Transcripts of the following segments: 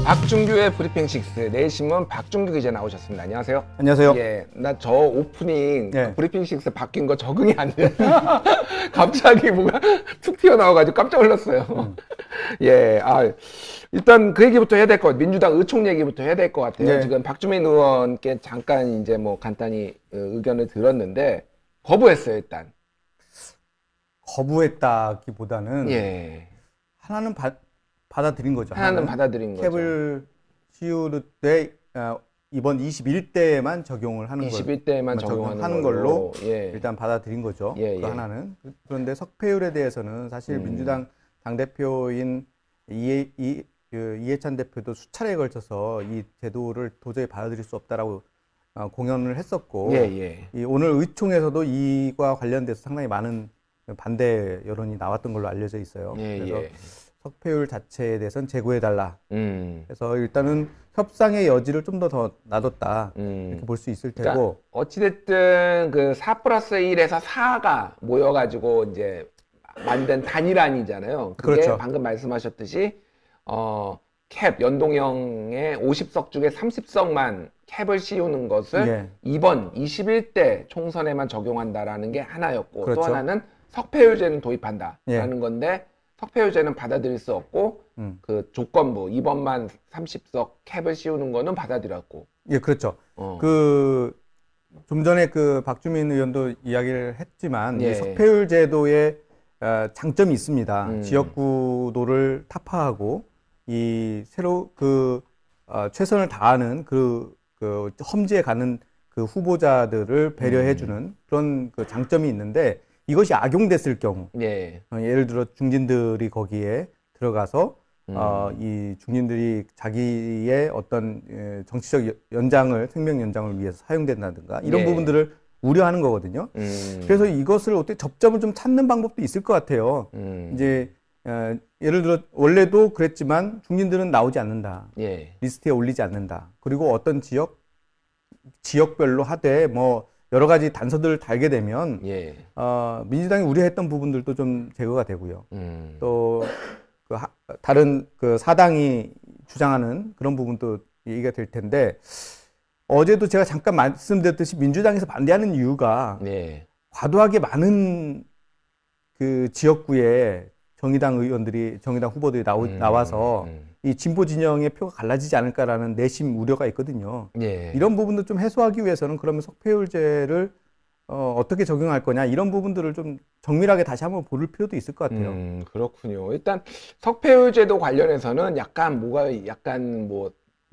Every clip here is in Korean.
박준규의 브리핑 식스 내일신문 박준규 기자 나오셨습니다. 안녕하세요. 안녕하세요. 예, 나 저 오프닝 예. 그 브리핑 식스 바뀐 거 적응이 안 돼. 갑자기 뭐가 툭 튀어나와가지고 깜짝 놀랐어요. 예, 일단 그 얘기부터 해야 될 것 같아요. 민주당 의총 얘기부터 해야 될 것 같아요. 네. 지금 박주민 의원께 잠깐 이제 뭐 간단히 의견을 들었는데 거부했어요, 일단. 거부했다기보다는 예. 하나는 받아들인 거죠. 하나는 받아들인 거죠. 캡을 씌울 때 이번 21대에만 적용을 하는 21대에만 적용하는 걸로 예. 일단 받아들인 거죠. 그 하나는. 그런데 석패율에 대해서는 사실 민주당 당대표인 이해찬 대표도 수차례에 걸쳐서 이 제도를 도저히 받아들일 수 없다라고 공언을 했었고 오늘 의총에서도 이와 관련돼서 상당히 많은 반대 여론이 나왔던 걸로 알려져 있어요. 그래서 석패율 자체에 대해서는 제고해달라. 그래서 일단은 협상의 여지를 좀 더 놔뒀다. 이렇게 볼 수 있을 테고. 그러니까 어찌됐든 그 4+1에서 4가 모여가지고 이제 만든 단일안이잖아요. 그게 그렇죠. 방금 말씀하셨듯이 캡 연동형의 50석 중에 30석만 캡을 씌우는 것을 이번 21대 총선에만 적용한다라는 게 하나였고 그렇죠. 또 하나는 석패율제는 도입한다라는 건데 석패율제는 받아들일 수 없고 그 조건부 이번만 30석 캡을 씌우는 거는 받아들였고. 예, 그렇죠. 좀 전에 그 박주민 의원도 이야기를 했지만 이 석패율 제도의 장점이 있습니다. 지역구도를 타파하고 이 새로 최선을 다하는 그 험지에 가는 그 후보자들을 배려해주는 그런 그 장점이 있는데 이것이 악용됐을 경우, 예를 들어 중진들이 거기에 들어가서 이 중진들이 자기의 어떤 정치적 생명 연장을 위해서 사용된다든가 이런 부분들을 우려하는 거거든요. 그래서 이것을 어떻게 접점을 좀 찾는 방법도 있을 것 같아요. 이제 예를 들어 원래도 그랬지만 중진들은 나오지 않는다. 리스트에 올리지 않는다. 그리고 어떤 지역별로 하되 뭐 여러 가지 단서들을 달게 되면 민주당이 우려했던 부분들도 좀 제거가 되고요. 또 다른 사당이 주장하는 그런 부분도 얘기가 될 텐데 어제도 제가 잠깐 말씀드렸듯이 민주당에서 반대하는 이유가 과도하게 많은 그 지역구에 정의당 후보들이 나와서 이 진보 진영의 표가 갈라지지 않을까라는 내심 우려가 있거든요. 이런 부분도 좀 해소하기 위해서는 그러면 석패율제를 어떻게 적용할 거냐 이런 부분들을 좀 정밀하게 다시 한번 볼 필요도 있을 것 같아요. 그렇군요. 일단 석패율제도 관련해서는 약간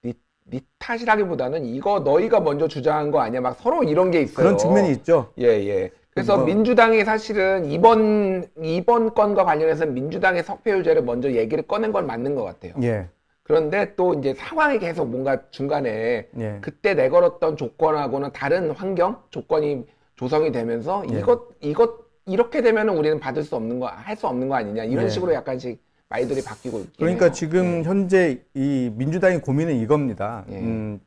네 탓이라기보다는 이거 너희가 먼저 주장한 거 아니야? 막 서로 이런 게 있어요. 그런 측면이 있죠. 그래서 민주당이 사실은 이번 건과 관련해서 민주당의 석패율제를 먼저 얘기를 꺼낸 건 맞는 것 같아요. 그런데 또 이제 상황이 계속 뭔가 중간에 그때 내걸었던 조건하고는 다른 조건이 조성이 되면서 이렇게 되면은 우리는 할 수 없는 거 아니냐 이런 식으로 약간씩 말들이 바뀌고 있긴 그러니까 해요. 지금 현재 이 민주당의 고민은 이겁니다.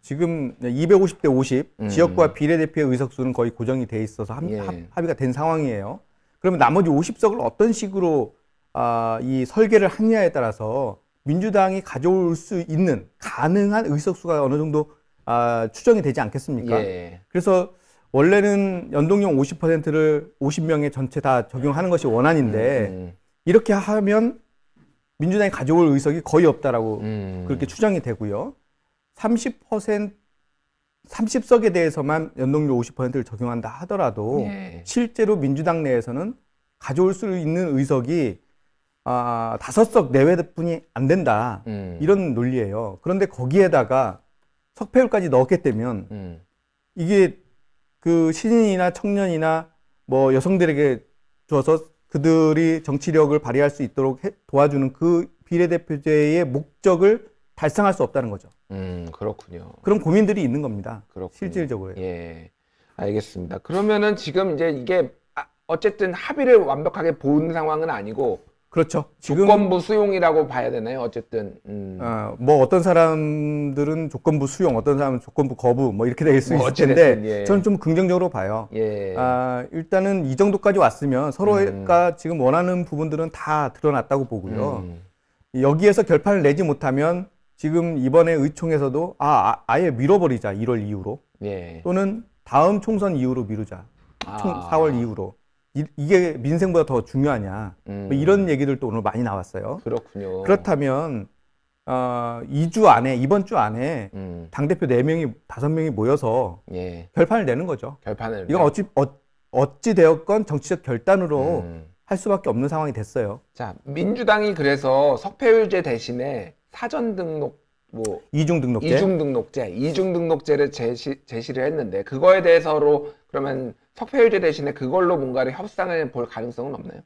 지금 250대 50 지역구와 비례대표의 의석수는 거의 고정이 돼 있어서 합의가 된 상황이에요. 그러면 나머지 50석을 어떤 식으로 이 설계를 하느냐에 따라서 민주당이 가져올 수 있는 가능한 의석수가 어느 정도 추정이 되지 않겠습니까? 그래서 원래는 연동형 50%를 50명의 전체 다 적용하는 것이 원안인데 이렇게 하면 민주당이 가져올 의석이 거의 없다라고 그렇게 추정이 되고요. 30석에 대해서만 연동률 50%를 적용한다 하더라도 실제로 민주당 내에서는 가져올 수 있는 의석이 5석 내외뿐이 안 된다. 이런 논리예요. 그런데 거기에다가 석패율까지 넣었기 때문에 이게 그 신인이나 청년이나 뭐 여성들에게 줘서 그들이 정치력을 발휘할 수 있도록 도와주는 그 비례대표제의 목적을 달성할 수 없다는 거죠. 그렇군요. 그런 고민들이 있는 겁니다. 그렇군요. 실질적으로. 알겠습니다. 그러면은 지금 이제 이게 어쨌든 합의를 완벽하게 본 상황은 아니고 그렇죠. 지금 조건부 수용이라고 봐야 되나요? 어쨌든 뭐 어떤 사람들은 조건부 수용, 어떤 사람은 조건부 거부 뭐 이렇게 될 수 있을 텐데 저는 좀 긍정적으로 봐요. 일단은 이 정도까지 왔으면 서로가 지금 원하는 부분들은 다 드러났다고 보고요. 여기에서 결판을 내지 못하면 지금 이번에 의총에서도 아예 밀어버리자 1월 이후로 예. 또는 다음 총선 이후로 미루자 4월 이후로 이게 민생보다 더 중요하냐 뭐 이런 얘기들도 오늘 많이 나왔어요. 그렇군요. 그렇다면 2주 안에 이번 주 안에 당대표 4명이 5명이 모여서 예. 결판을 내는 거죠. 결판을 이건 어찌 되었건 정치적 결단으로 할 수밖에 없는 상황이 됐어요. 자, 민주당이 그래서 석패율제 대신에 사전 등록 이중 등록제를 제시를 했는데 그거에 대해서로 그러면 석패율제 대신에 그걸로 뭔가를 협상을 볼 가능성은 없나요?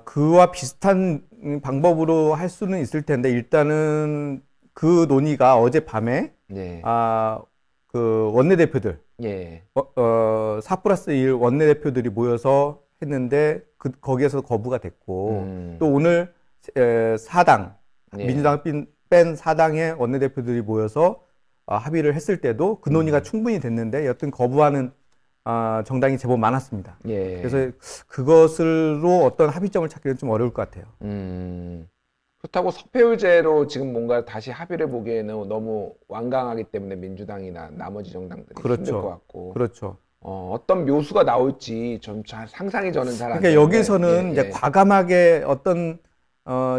그와 비슷한 방법으로 할 수는 있을 텐데 일단은 그 논의가 어젯밤에 예. 그 원내대표들 예. 4+1 원내대표들이 모여서 했는데 거기에서 거부가 됐고 또 오늘 사당 예. 민주당 뺀 사당의 원내대표들이 모여서 합의를 했을 때도 그 논의가 충분히 됐는데 여튼 거부하는 정당이 제법 많았습니다. 예. 그래서 그것으로 어떤 합의점을 찾기는 좀 어려울 것 같아요. 그렇다고 석패율제로 지금 뭔가 다시 합의를 보기에는 너무 완강하기 때문에 민주당이나 나머지 정당들이 힘들 것 같고. 그렇죠. 어떤 묘수가 나올지 좀 잘 상상이 저는 잘 안 되는데. 그러니까 여기서는 이제 과감하게 어떤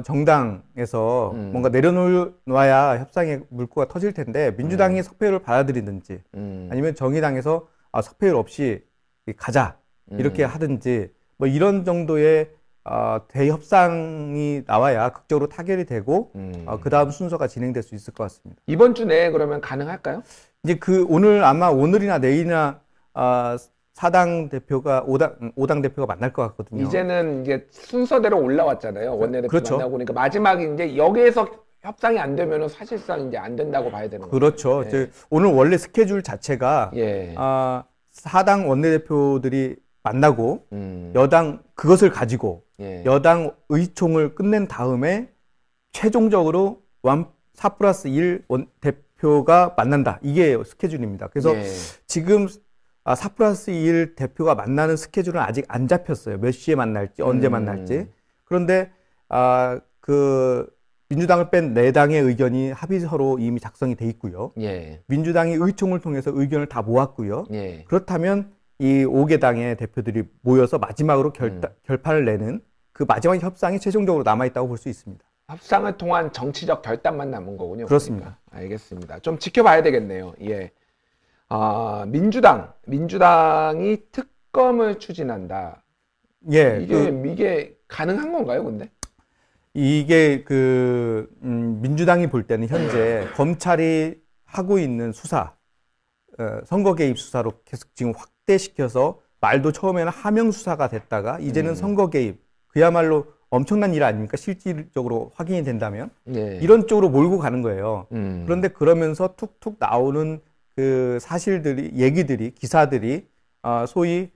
정당에서 뭔가 내려놓아야 협상의 물꼬가 터질 텐데 민주당이 석패율을 받아들이든지 아니면 정의당에서 석패율 없이 가자 이렇게 하든지 뭐 이런 정도의 대협상이 나와야 극적으로 타결이 되고 그 다음 순서가 진행될 수 있을 것 같습니다. 이번 주 내에 그러면 가능할까요? 이제 오늘이나 내일이나 사당 대표가 5당 대표가 만날 것 같거든요. 이제는 이제 순서대로 올라왔잖아요. 원내대표 그렇죠. 만나고 그러니까 마지막에 이제 여기에서 협상이 안 되면은 사실상 이제 안 된다고 봐야 되는 거죠. 그렇죠. 예. 오늘 원래 스케줄 자체가 예. 사당 원내대표들이 만나고 여당 그것을 가지고 여당 의총을 끝낸 다음에 최종적으로 4+1 대표가 만난다. 이게 스케줄입니다. 그래서 지금 4+1 대표가 만나는 스케줄은 아직 안 잡혔어요. 몇 시에 만날지, 언제 만날지. 그런데 민주당을 뺀 4당의 의견이 합의서로 이미 작성이 돼 있고요. 민주당이 의총을 통해서 의견을 다 모았고요. 그렇다면 이 5개 당의 대표들이 모여서 마지막으로 결판을 내는 그 마지막 협상이 최종적으로 남아있다고 볼 수 있습니다. 협상을 통한 정치적 결단만 남은 거군요. 그렇습니다. 그러니까. 알겠습니다. 좀 지켜봐야 되겠네요. 예. 민주당이 특검을 추진한다. 예. 이게 가능한 건가요, 근데? 이게 민주당이 볼 때는 현재 검찰이 하고 있는 수사, 선거 개입 수사로 계속 지금 확대시켜서 말도 처음에는 하명 수사가 됐다가 이제는 선거 개입, 그야말로 엄청난 일 아닙니까? 실질적으로 확인이 된다면 이런 쪽으로 몰고 가는 거예요. 그런데 그러면서 툭툭 나오는 그 사실들이, 얘기들이, 기사들이 소위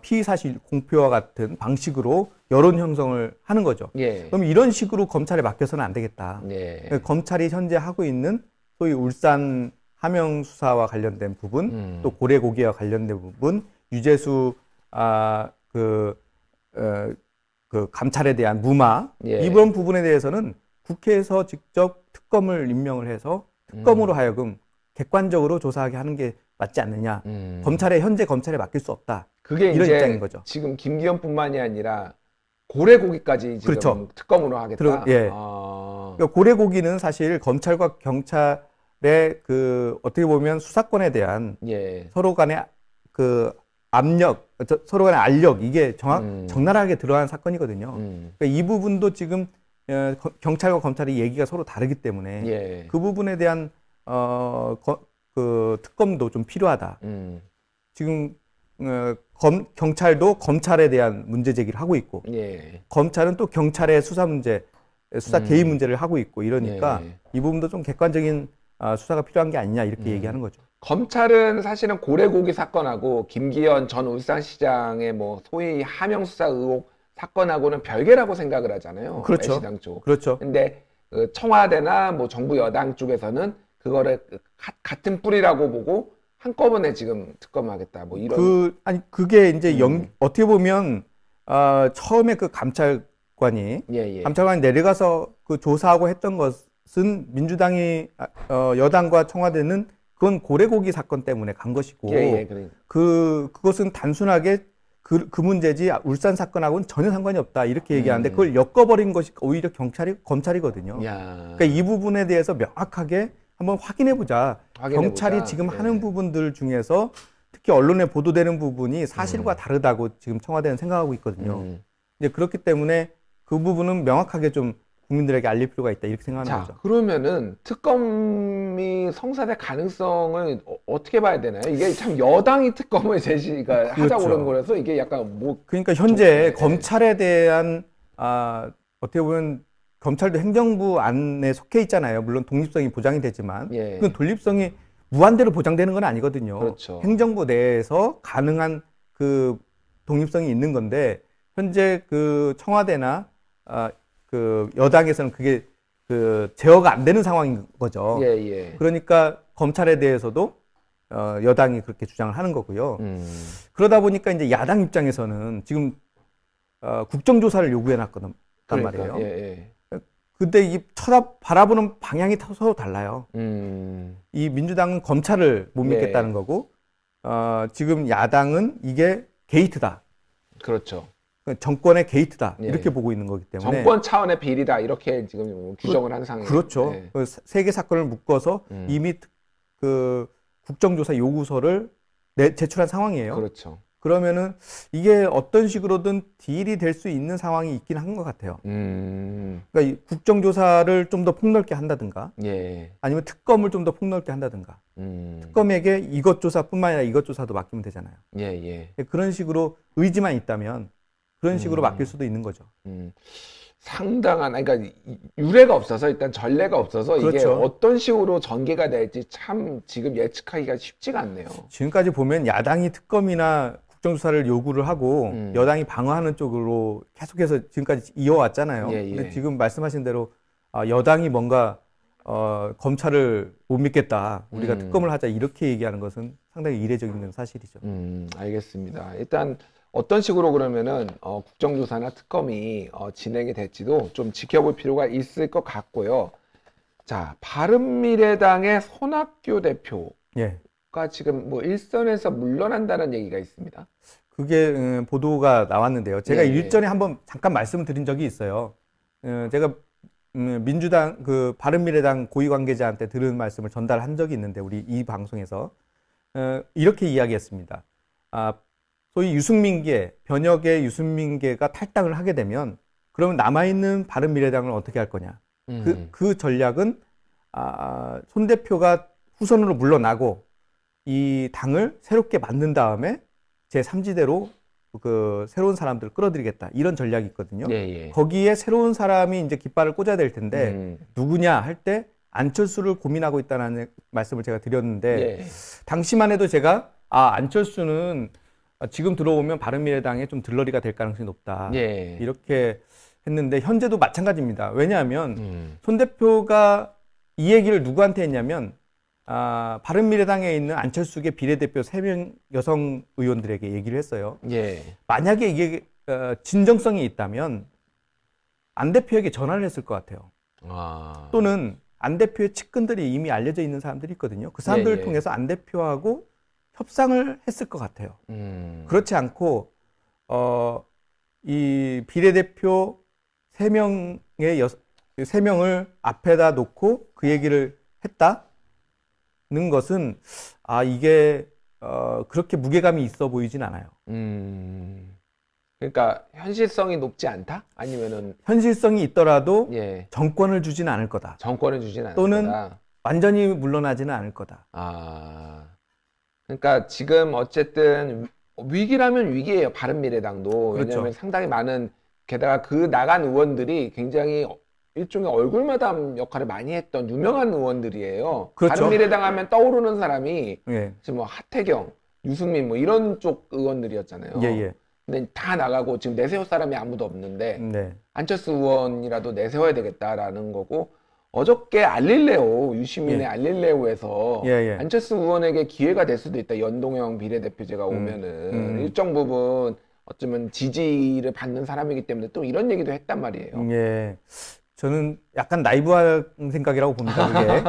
피의사실 공표와 같은 방식으로 여론 형성을 하는 거죠. 그럼 이런 식으로 검찰에 맡겨서는 안 되겠다. 검찰이 현재 하고 있는 소위 울산 하명 수사와 관련된 부분, 또 고래고기와 관련된 부분, 유재수 감찰에 대한 무마, 이번 부분에 대해서는 국회에서 직접 특검을 임명을 해서 특검으로 하여금 객관적으로 조사하게 하는 게 맞지 않느냐. 현재 검찰에 맡길 수 없다. 그게 이런 이제 입장인 거죠. 지금 김기현뿐만이 아니라 고래고기까지 지금 그렇죠. 특검으로 하겠다. 그러니까 고래고기는 사실 검찰과 경찰의 어떻게 보면 수사권에 대한 서로 간의 압력, 서로 간의 알력, 이게 적나라하게 드러난 사건이거든요. 그러니까 이 부분도 지금 경찰과 검찰의 얘기가 서로 다르기 때문에 그 부분에 대한 특검도 좀 필요하다. 지금 경찰도 검찰에 대한 문제 제기를 하고 있고 검찰은 또 경찰의 수사 개입 문제를 하고 있고 이러니까 이 부분도 좀 객관적인 수사가 필요한 게 아니냐 이렇게 얘기하는 거죠. 검찰은 사실은 고래고기 사건하고 김기현 전 울산시장의 뭐 소위 하명 수사 의혹 사건하고는 별개라고 생각을 하잖아요. 그렇죠. 애시당 쪽. 그렇죠. 근데 청와대나 뭐 정부 여당 쪽에서는 그거를 같은 뿌리라고 보고 한꺼번에 지금 특검하겠다. 뭐 이런. 그게 이제 어떻게 보면 처음에 그 감찰관이 내려가서 조사하고 했던 것은 민주당이 여당과 청와대는 그건 고래고기 사건 때문에 간 것이고 그것은 단순하게 그 문제지 울산 사건하고는 전혀 상관이 없다 이렇게 얘기하는데 그걸 엮어버린 것이 오히려 검찰이거든요. 그러니까 이 부분에 대해서 명확하게 한번 확인해보자. 경찰이 지금 하는 부분들 중에서 특히 언론에 보도되는 부분이 사실과 다르다고 지금 청와대는 생각하고 있거든요. 이제 그렇기 때문에 그 부분은 명확하게 좀 국민들에게 알릴 필요가 있다 이렇게 생각하는 거죠. 그러면은 특검이 성사될 가능성을 어떻게 봐야 되나요? 이게 참 여당이 특검을 제시가 하자고 그런 거라서 이게 약간 뭐 그러니까 현재 검찰에 대한 어떻게 보면 검찰도 행정부 안에 속해 있잖아요. 물론 독립성이 보장이 되지만 그 독립성이 무한대로 보장되는 건 아니거든요. 그렇죠. 행정부 내에서 가능한 그 독립성이 있는 건데 현재 그 청와대나 그 여당에서는 그게 그 제어가 안 되는 상황인 거죠. 그러니까 검찰에 대해서도 여당이 그렇게 주장을 하는 거고요. 그러다 보니까 이제 야당 입장에서는 지금 국정조사를 요구해 놨거든 말이에요. 근데 이 바라보는 방향이 서로 달라요. 이 민주당은 검찰을 못 믿겠다는 거고, 지금 야당은 이게 게이트다. 그렇죠. 정권의 게이트다. 이렇게 보고 있는 거기 때문에. 정권 차원의 비리다. 이렇게 지금 규정을 한 상황이에요. 그렇죠. 세 개 사건을 묶어서 이미 그 국정조사 요구서를 제출한 상황이에요. 그렇죠. 그러면은 이게 어떤 식으로든 딜이 될 수 있는 상황이 있긴 한 것 같아요. 그러니까 이 국정조사를 좀 더 폭넓게 한다든가, 아니면 특검을 좀 더 폭넓게 한다든가, 특검에게 이것 조사뿐만 아니라 이것 조사도 맡기면 되잖아요. 그런 식으로 의지만 있다면 그런 식으로 맡길 수도 있는 거죠. 상당한, 그러니까 유례가 없어서 일단 전례가 없어서 그렇죠. 이게 어떤 식으로 전개가 될지 참 지금 예측하기가 쉽지가 않네요. 지금까지 보면 야당이 특검이나 국정조사를 요구를 하고 여당이 방어하는 쪽으로 계속해서 지금까지 이어왔잖아요. 근데 지금 말씀하신 대로 여당이 뭔가 검찰을 못 믿겠다, 우리가 특검을 하자 이렇게 얘기하는 것은 상당히 이례적인 사실이죠. 알겠습니다. 일단 어떤 식으로 그러면은 국정조사나 특검이 진행이 될지도 좀 지켜볼 필요가 있을 것 같고요. 자, 바른미래당의 손학규 대표가 지금 뭐 일선에서 물러난다는 얘기가 있습니다. 그게 보도가 나왔는데요. 제가 일전에 한번 잠깐 말씀을 드린 적이 있어요. 제가 민주당 그 바른미래당 고위 관계자한테 들은 말씀을 전달한 적이 있는데 우리 이 방송에서 이렇게 이야기했습니다. 소위 유승민계, 변혁의 유승민계가 탈당을 하게 되면 그러면 남아있는 바른미래당을 어떻게 할 거냐. 그 전략은 손 대표가 후선으로 물러나고 이 당을 새롭게 만든 다음에 제3지대로 그 새로운 사람들을 끌어들이겠다. 이런 전략이 있거든요. 거기에 새로운 사람이 이제 깃발을 꽂아야 될 텐데 누구냐 할 때 안철수를 고민하고 있다는 말씀을 제가 드렸는데 당시만 해도 제가 안철수는 지금 들어오면 바른미래당에 좀 들러리가 될 가능성이 높다. 이렇게 했는데 현재도 마찬가지입니다. 왜냐하면 손 대표가 이 얘기를 누구한테 했냐면 바른미래당에 있는 안철수계 비례대표 3명 여성 의원들에게 얘기를 했어요. 만약에 이게 진정성이 있다면 안 대표에게 전화를 했을 것 같아요. 또는 안 대표의 측근들이 이미 알려져 있는 사람들이 있거든요. 그 사람들을 통해서 안 대표하고 협상을 했을 것 같아요. 그렇지 않고 이 비례대표 3명을 앞에다 놓고 그 얘기를 했다는 것은 이게 그렇게 무게감이 있어 보이진 않아요. 그러니까 현실성이 높지 않다? 아니면은 현실성이 있더라도 정권을 주지는 않을 거다. 정권을 주지는 않을 또는 거다. 완전히 물러나지는 않을 거다. 그러니까 지금 어쨌든 위기라면 위기예요. 바른미래당도. 왜냐하면 상당히 많은, 게다가 그 나간 의원들이 굉장히 일종의 얼굴마담 역할을 많이 했던 유명한 의원들이에요. 바른미래당 하면 떠오르는 사람이 지금 뭐 하태경, 유승민 뭐 이런 쪽 의원들이었잖아요. 근데 다 나가고 지금 내세울 사람이 아무도 없는데 안철수 의원이라도 내세워야 되겠다라는 거고, 어저께 알릴레오, 유시민의 알릴레오에서 안철수 의원에게 기회가 될 수도 있다. 연동형 비례대표제가 오면은 일정 부분 어쩌면 지지를 받는 사람이기 때문에 또 이런 얘기도 했단 말이에요. 저는 약간 나이브한 생각이라고 봅니다, 그게.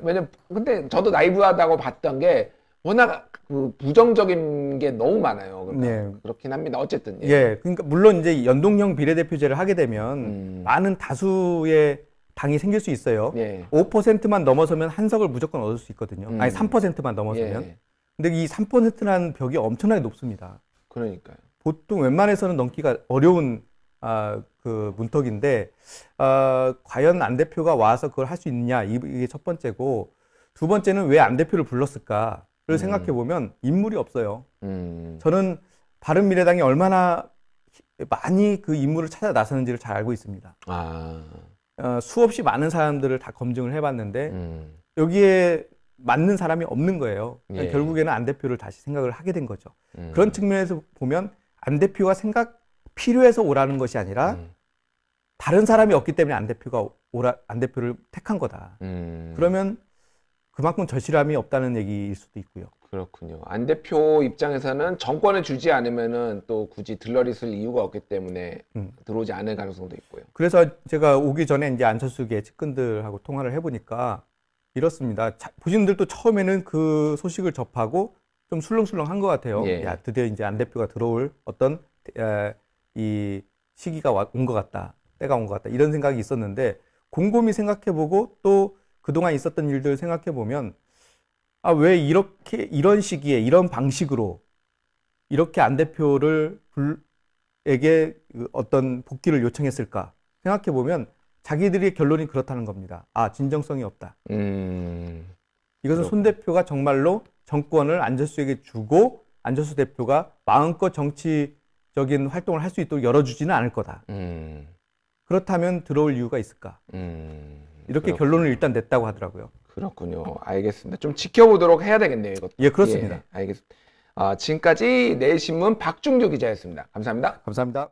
왜냐면, 근데 저도 나이브하다고 봤던 게, 워낙 그 부정적인 게 너무 많아요. 그러니까 네. 그렇긴 합니다. 어쨌든. 예. 예. 그러니까 물론 이제 연동형 비례대표제를 하게 되면 많은 다수의 당이 생길 수 있어요. 예. 5%만 넘어서면 한 석을 무조건 얻을 수 있거든요. 아니 3%만 넘어서면. 예. 근데 이 3%라는 벽이 엄청나게 높습니다. 그러니까요. 보통 웬만해서는 넘기가 어려운 그 문턱인데 과연 안 대표가 와서 그걸 할 수 있느냐 이게 첫 번째고, 두 번째는 왜 안 대표를 불렀을까? 를 생각해 보면 인물이 없어요. 저는 바른미래당이 얼마나 많이 그 인물을 찾아 나서는지를 잘 알고 있습니다. 수없이 많은 사람들을 다 검증을 해봤는데 여기에 맞는 사람이 없는 거예요. 그러니까 예. 결국에는 안 대표를 다시 생각을 하게 된 거죠. 그런 측면에서 보면 안 대표가 필요해서 오라는 것이 아니라 다른 사람이 없기 때문에 안 대표를 택한 거다. 그러면 그만큼 절실함이 없다는 얘기일 수도 있고요. 그렇군요. 안 대표 입장에서는 정권을 주지 않으면은 또 굳이 들러리 쓸 이유가 없기 때문에 들어오지 않을 가능성도 있고요. 그래서 제가 오기 전에 이제 안철수계 측근들하고 통화를 해보니까 이렇습니다. 보신들도 처음에는 그 소식을 접하고 좀 술렁술렁한 것 같아요. 예. 야, 드디어 이제 안 대표가 들어올 어떤 이 시기가 온 것 같다. 때가 온 것 같다. 이런 생각이 있었는데 곰곰이 생각해보고 또 그동안 있었던 일들을 생각해보면 왜 이런 시기에 이런 방식으로 이렇게 안 대표에게 어떤 복귀를 요청했을까 생각해보면 자기들의 결론이 그렇다는 겁니다. 진정성이 없다. 이것은 손 대표가 정말로 정권을 안철수에게 주고 안철수 대표가 마음껏 정치적인 활동을 할 수 있도록 열어주지는 않을 거다. 그렇다면 들어올 이유가 있을까? 이렇게 그렇군요. 결론을 일단 냈다고 하더라고요. 그렇군요. 알겠습니다. 좀 지켜보도록 해야 되겠네요, 이것도. 예, 그렇습니다. 예, 알겠습니다. 지금까지 내일신문 박중규 기자였습니다. 감사합니다. 감사합니다.